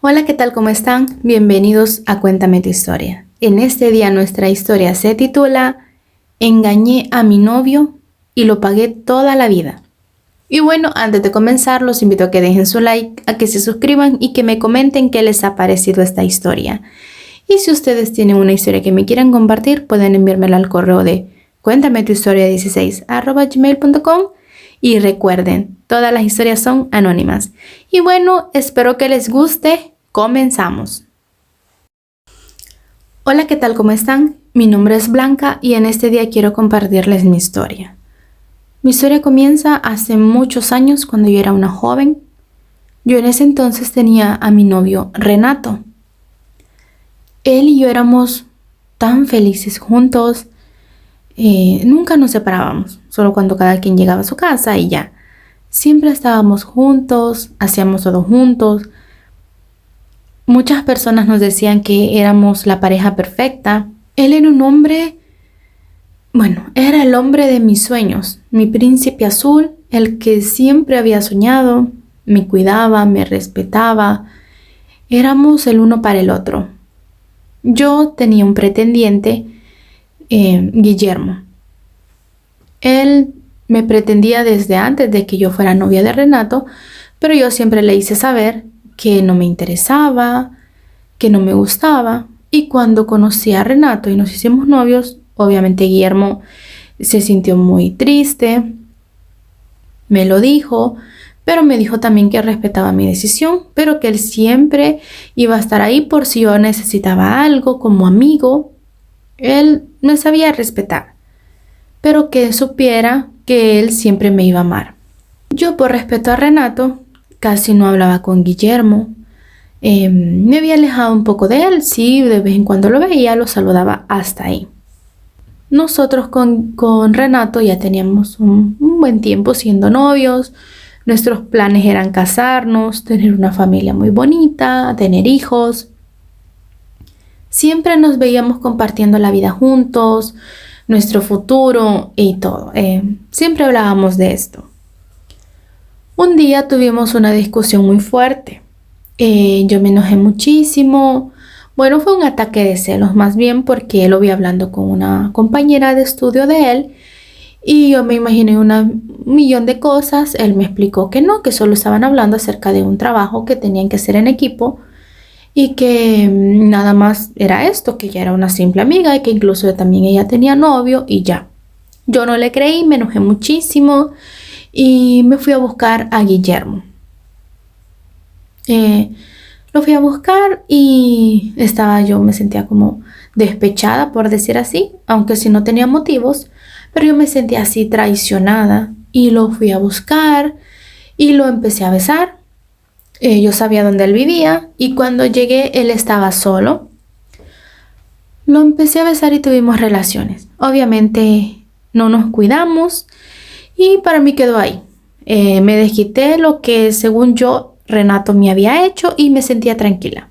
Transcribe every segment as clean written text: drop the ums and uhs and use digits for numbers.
Hola, ¿qué tal? ¿Cómo están? Bienvenidos a Cuéntame tu historia. En este día nuestra historia se titula Engañé a mi novio y lo pagué toda la vida. Y bueno, antes de comenzar, los invito a que dejen su like, a que se suscriban y que me comenten qué les ha parecido esta historia. Y si ustedes tienen una historia que me quieran compartir, pueden enviármela al correo de cuéntametuhistoria16@gmail.com. Y recuerden, todas las historias son anónimas. Y bueno, espero que les guste. Comenzamos. Hola, ¿qué tal? ¿Cómo están? Mi nombre es Blanca y en este día quiero compartirles mi historia. Mi historia comienza hace muchos años cuando yo era una joven. Yo en ese entonces tenía a mi novio Renato. Él y yo éramos tan felices juntos. Nunca nos separábamos, solo cuando cada quien llegaba a su casa y ya. Siempre estábamos juntos, hacíamos todo juntos. Muchas personas nos decían que éramos la pareja perfecta. Él era un hombre, era el hombre de mis sueños, mi príncipe azul, el que siempre había soñado, me cuidaba, me respetaba. Éramos el uno para el otro. Yo tenía un pretendiente, Guillermo. Él me pretendía desde antes de que yo fuera novia de Renato, pero yo siempre le hice saber que no me interesaba, que no me gustaba. Y cuando conocí a Renato y nos hicimos novios, obviamente Guillermo se sintió muy triste, me lo dijo, pero me dijo también que respetaba mi decisión, pero que él siempre iba a estar ahí por si yo necesitaba algo como amigo. Él me sabía respetar, pero que supiera que él siempre me iba a amar. Yo, por respeto a Renato, casi no hablaba con Guillermo. Me había alejado un poco de él, sí, de vez en cuando lo veía, lo saludaba hasta ahí. Nosotros con Renato ya teníamos un buen tiempo siendo novios. Nuestros planes eran casarnos, tener una familia muy bonita, tener hijos. Siempre nos veíamos compartiendo la vida juntos, nuestro futuro y todo. Siempre hablábamos de esto. Un día tuvimos una discusión muy fuerte. Yo me enojé muchísimo. Bueno, fue un ataque de celos más bien porque lo vi hablando con una compañera de estudio de él y yo me imaginé un millón de cosas. Él me explicó que no, que solo estaban hablando acerca de un trabajo que tenían que hacer en equipo y que nada más era esto, que ella era una simple amiga y que incluso también ella tenía novio y ya. Yo no le creí, me enojé muchísimo y me fui a buscar a Guillermo. Lo fui a buscar y me sentía como despechada, por decir así, aunque sí no tenía motivos, pero yo me sentía así traicionada y lo fui a buscar y lo empecé a besar. Yo sabía dónde él vivía y cuando llegué él estaba solo. Lo empecé a besar y tuvimos relaciones. Obviamente no nos cuidamos y para mí quedó ahí. Me desquité lo que según yo Renato me había hecho y me sentía tranquila.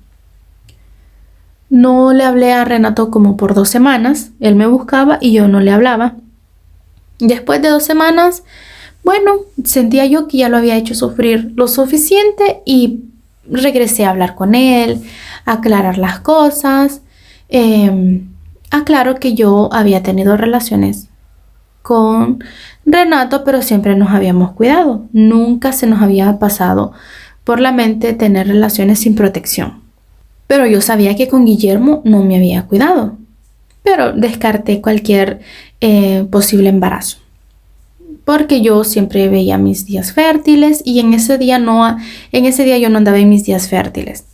No le hablé a Renato como por 2 semanas. Él me buscaba y yo no le hablaba. Después de 2 semanas, sentía yo que ya lo había hecho sufrir lo suficiente y regresé a hablar con él, a aclarar las cosas. Aclaro que yo había tenido relaciones con Renato, pero siempre nos habíamos cuidado. Nunca se nos había pasado por la mente tener relaciones sin protección. Pero yo sabía que con Guillermo no me había cuidado. Pero descarté cualquier posible embarazo. Porque yo siempre veía mis días fértiles y en ese día yo no andaba en mis días fértiles.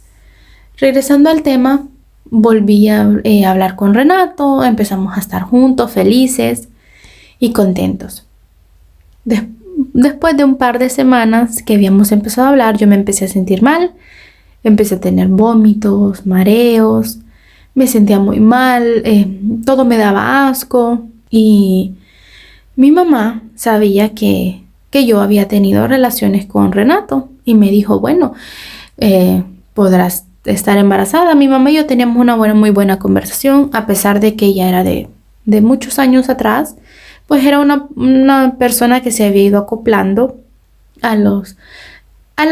Regresando al tema, volví a hablar con Renato, empezamos a estar juntos, felices y contentos. Después de un par de semanas que habíamos empezado a hablar, yo me empecé a sentir mal, empecé a tener vómitos, mareos, me sentía muy mal, todo me daba asco y mi mamá sabía que yo había tenido relaciones con Renato y me dijo, podrás estar embarazada. Mi mamá y yo teníamos una muy buena conversación, a pesar de que ella era de muchos años atrás, pues era una persona que se había ido acoplando a los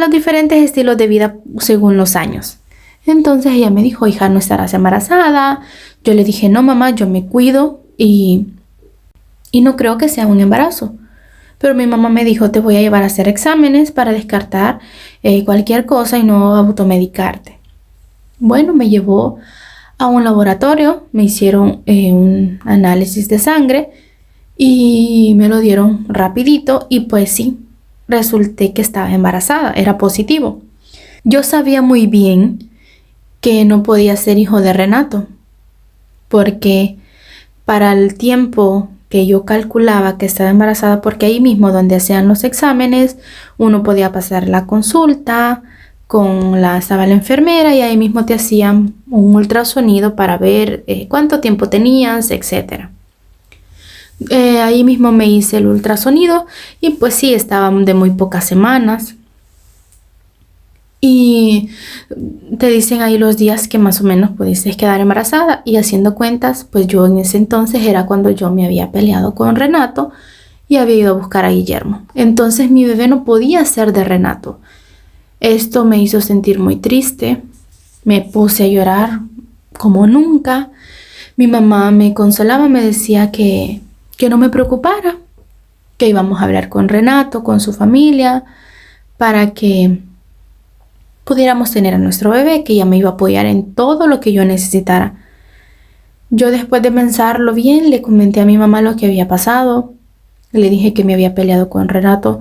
diferentes estilos de vida según los años. Entonces ella me dijo, hija, no estarás embarazada. Yo le dije, no mamá, yo me cuido y no creo que sea un embarazo. Pero mi mamá me dijo, te voy a llevar a hacer exámenes para descartar cualquier cosa y no automedicarte. Bueno, me llevó a un laboratorio, me hicieron un análisis de sangre y me lo dieron rapidito y pues sí, resulté que estaba embarazada, era positivo. Yo sabía muy bien que no podía ser hijo de Renato, porque para el tiempo que yo calculaba que estaba embarazada, porque ahí mismo donde hacían los exámenes, uno podía pasar la consulta, estaba la enfermera y ahí mismo te hacían un ultrasonido para ver cuánto tiempo tenías, etc. Ahí mismo me hice el ultrasonido y pues sí, estaban de muy pocas semanas. Y te dicen ahí los días que más o menos pudiste quedar embarazada y haciendo cuentas, pues yo en ese entonces era cuando yo me había peleado con Renato y había ido a buscar a Guillermo. Entonces mi bebé no podía ser de Renato. Esto me hizo sentir muy triste, me puse a llorar como nunca. Mi mamá me consolaba, me decía que no me preocupara, que íbamos a hablar con Renato, con su familia, para que pudiéramos tener a nuestro bebé, que ella me iba a apoyar en todo lo que yo necesitara. Yo después de pensarlo bien, le comenté a mi mamá lo que había pasado. Le dije que me había peleado con Renato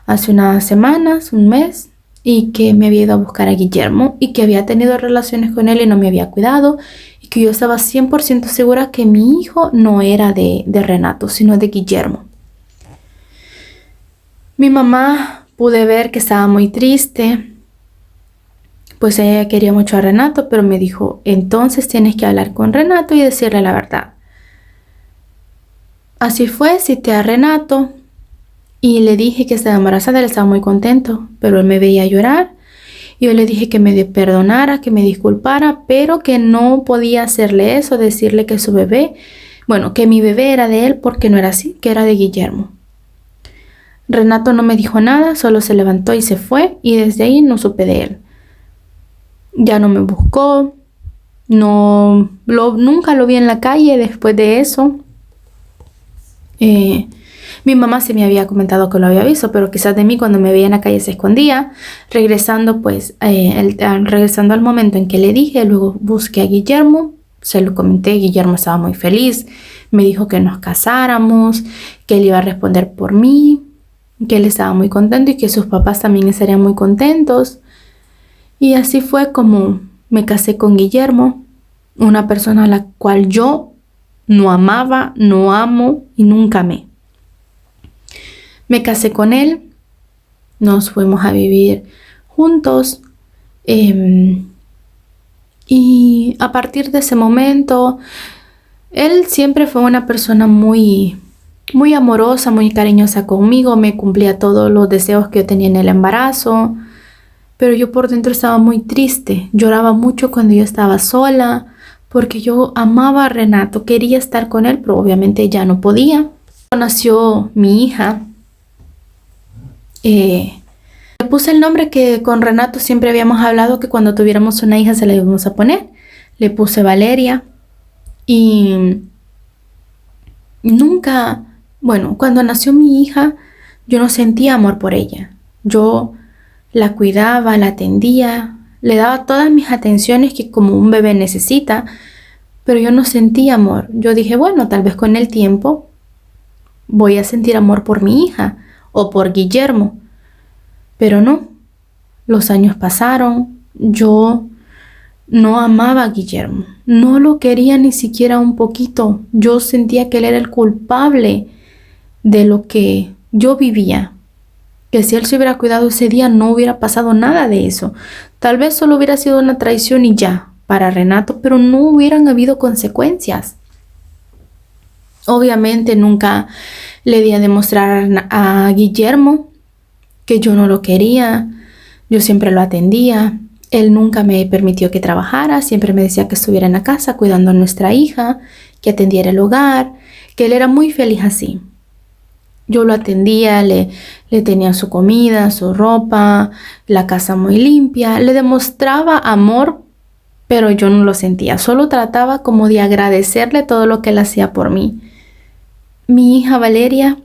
hace unas semanas, un mes, y que me había ido a buscar a Guillermo y que había tenido relaciones con él y no me había cuidado y que yo estaba 100% segura que mi hijo no era de Renato, sino de Guillermo. Mi mamá pude ver que estaba muy triste, pues ella quería mucho a Renato, pero me dijo, entonces tienes que hablar con Renato y decirle la verdad. Así fue, cité a Renato y le dije que estaba embarazada, él estaba muy contento, pero él me veía llorar. Y yo le dije que me perdonara, que me disculpara, pero que no podía hacerle eso, decirle que su bebé, bueno, que mi bebé era de él porque no era así, que era de Guillermo. Renato no me dijo nada, solo se levantó y se fue y desde ahí no supe de él. Ya no me buscó, nunca lo vi en la calle después de eso. Mi mamá sí me había comentado que lo había visto, pero quizás de mí cuando me veía en la calle se escondía. Regresando al momento en que le dije, luego busqué a Guillermo, se lo comenté, Guillermo estaba muy feliz, me dijo que nos casáramos, que él iba a responder por mí, que él estaba muy contento y que sus papás también estarían muy contentos. Y así fue como me casé con Guillermo, una persona a la cual yo no amaba, no amo y nunca amé. Me casé con él, nos fuimos a vivir juntos y a partir de ese momento, él siempre fue una persona muy, muy amorosa, muy cariñosa conmigo, me cumplía todos los deseos que yo tenía en el embarazo, pero yo por dentro estaba muy triste, lloraba mucho cuando yo estaba sola, porque yo amaba a Renato, quería estar con él, pero obviamente ya no podía. Nació mi hija. Le puse el nombre que con Renato siempre habíamos hablado que cuando tuviéramos una hija se la íbamos a poner. Le puse Valeria y nunca, bueno, cuando nació mi hija yo no sentía amor por ella. Yo la cuidaba, la atendía, le daba todas mis atenciones que como un bebé necesita, pero yo no sentía amor. Yo dije, bueno, tal vez con el tiempo voy a sentir amor por mi hija o por Guillermo. Pero no, los años pasaron, yo no amaba a Guillermo, no lo quería ni siquiera un poquito. Yo sentía que él era el culpable de lo que yo vivía, que si él se hubiera cuidado ese día no hubiera pasado nada de eso. Tal vez solo hubiera sido una traición y ya, para Renato, pero no hubieran habido consecuencias. Obviamente nunca le di a demostrar a Guillermo que yo no lo quería, yo siempre lo atendía, él nunca me permitió que trabajara, siempre me decía que estuviera en la casa cuidando a nuestra hija, que atendiera el hogar, que él era muy feliz así. Yo lo atendía, le tenía su comida, su ropa, la casa muy limpia, le demostraba amor pero yo no lo sentía. Solo trataba como de agradecerle todo lo que él hacía por mí. Mi hija Valeria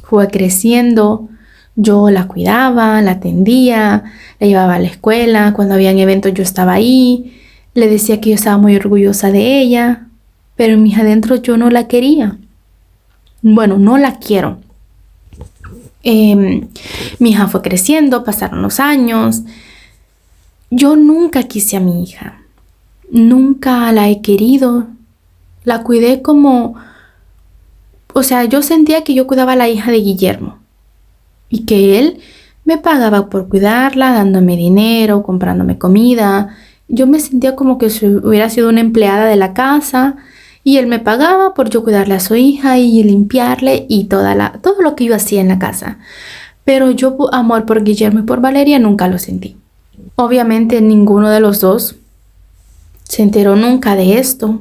fue creciendo. Yo la cuidaba, la atendía, la llevaba a la escuela. Cuando habían eventos yo estaba ahí. Le decía que yo estaba muy orgullosa de ella, pero en mis adentros yo no la quería. Bueno, no la quiero. Mi hija fue creciendo, pasaron los años. Yo nunca quise a mi hija. Nunca la he querido. La cuidé como... O sea, yo sentía que yo cuidaba a la hija de Guillermo. Y que él me pagaba por cuidarla, dándome dinero, comprándome comida. Yo me sentía como que si hubiera sido una empleada de la casa. Y él me pagaba por yo cuidarle a su hija y limpiarle y todo lo que yo hacía en la casa. Pero yo amor por Guillermo y por Valeria nunca lo sentí. Obviamente ninguno de los dos se enteró nunca de esto.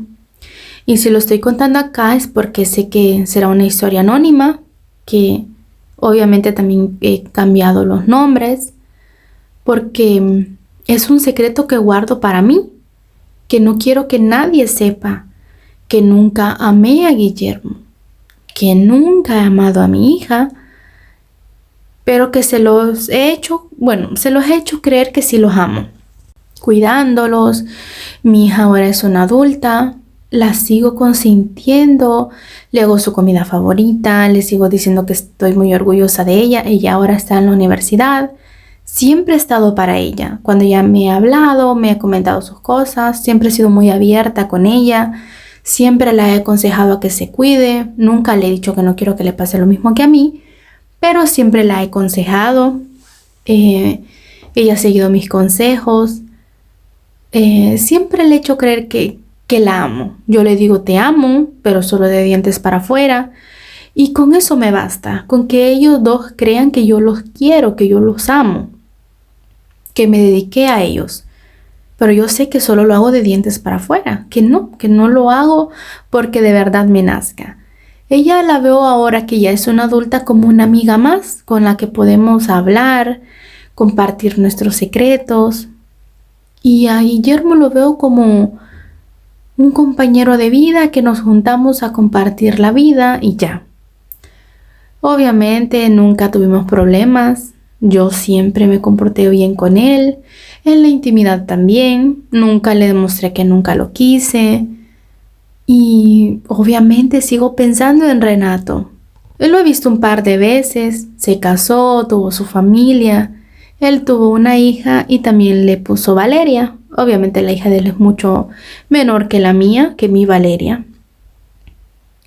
Y si lo estoy contando acá es porque sé que será una historia anónima, que obviamente también he cambiado los nombres, porque es un secreto que guardo para mí, que no quiero que nadie sepa que nunca amé a Guillermo, que nunca he amado a mi hija, pero que se los he hecho creer que sí los amo, cuidándolos. Mi hija ahora es una adulta, la sigo consintiendo, le hago su comida favorita, le sigo diciendo que estoy muy orgullosa de ella. Ella ahora está en la universidad. Siempre he estado para ella. Cuando ella me ha hablado, me ha comentado sus cosas, siempre he sido muy abierta con ella. Siempre la he aconsejado a que se cuide. Nunca le he dicho que no quiero que le pase lo mismo que a mí, pero siempre la he aconsejado. Ella ha seguido mis consejos. Siempre le he hecho creer que la amo. Yo le digo te amo, pero solo de dientes para afuera. Y con eso me basta. Con que ellos dos crean que yo los quiero, que yo los amo, que me dediqué a ellos. Pero yo sé que solo lo hago de dientes para afuera, que no lo hago porque de verdad me nazca. Ella la veo ahora que ya es una adulta como una amiga más con la que podemos hablar, compartir nuestros secretos. Y a Guillermo lo veo como un compañero de vida que nos juntamos a compartir la vida y ya. Obviamente nunca tuvimos problemas. Yo siempre me comporté bien con él. En la intimidad también. Nunca le demostré que nunca lo quise. Y obviamente sigo pensando en Renato. Él lo he visto un par de veces. Se casó, tuvo su familia. Él tuvo una hija y también le puso Valeria. Obviamente la hija de él es mucho menor que la mía, que mi Valeria.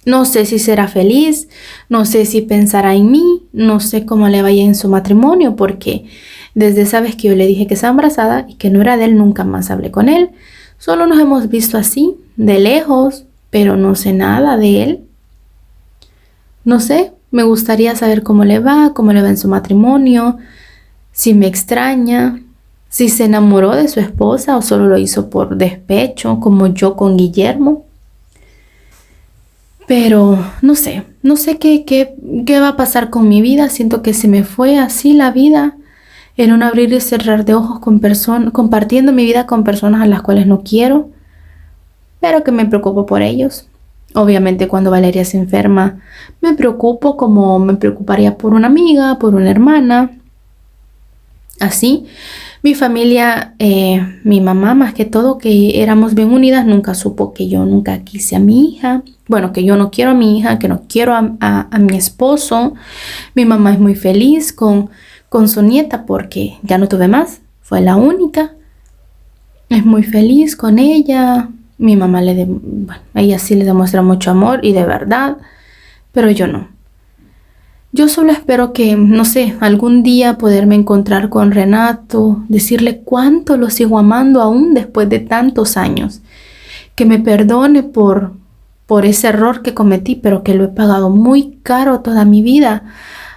No sé si será feliz, no sé si pensará en mí, no sé cómo le vaya en su matrimonio, porque desde esa vez que yo le dije que estaba embarazada y que no era de él, nunca más hablé con él. Solo nos hemos visto así, de lejos, pero no sé nada de él. No sé, me gustaría saber cómo le va en su matrimonio, si me extraña, si se enamoró de su esposa o solo lo hizo por despecho, como yo con Guillermo. Pero no sé qué va a pasar con mi vida. Siento que se me fue así la vida, en un abrir y cerrar de ojos compartiendo mi vida con personas a las cuales no quiero, pero que me preocupo por ellos. Obviamente cuando Valeria se enferma, me preocupo como me preocuparía por una amiga, por una hermana. Así, mi familia, mi mamá más que todo, que éramos bien unidas, nunca supo que yo nunca quise a mi hija. Bueno, que yo no quiero a mi hija, que no quiero a mi esposo. Mi mamá es muy feliz con su nieta porque ya no tuve más, fue la única. Es muy feliz con ella. Mi mamá ella sí le demuestra mucho amor y de verdad, pero yo no. Yo solo espero que, no sé, algún día poderme encontrar con Renato, decirle cuánto lo sigo amando aún después de tantos años. Que me perdone por ese error que cometí, pero que lo he pagado muy caro toda mi vida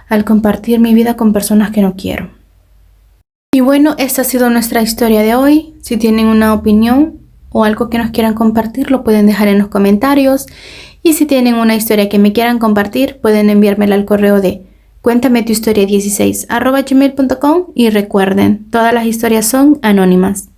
al compartir mi vida con personas que no quiero. Y bueno, esta ha sido nuestra historia de hoy. Si tienen una opinión o algo que nos quieran compartir, lo pueden dejar en los comentarios. Y si tienen una historia que me quieran compartir, pueden enviármela al correo de cuéntame tu historia 16 @gmail.com. Y recuerden, todas las historias son anónimas.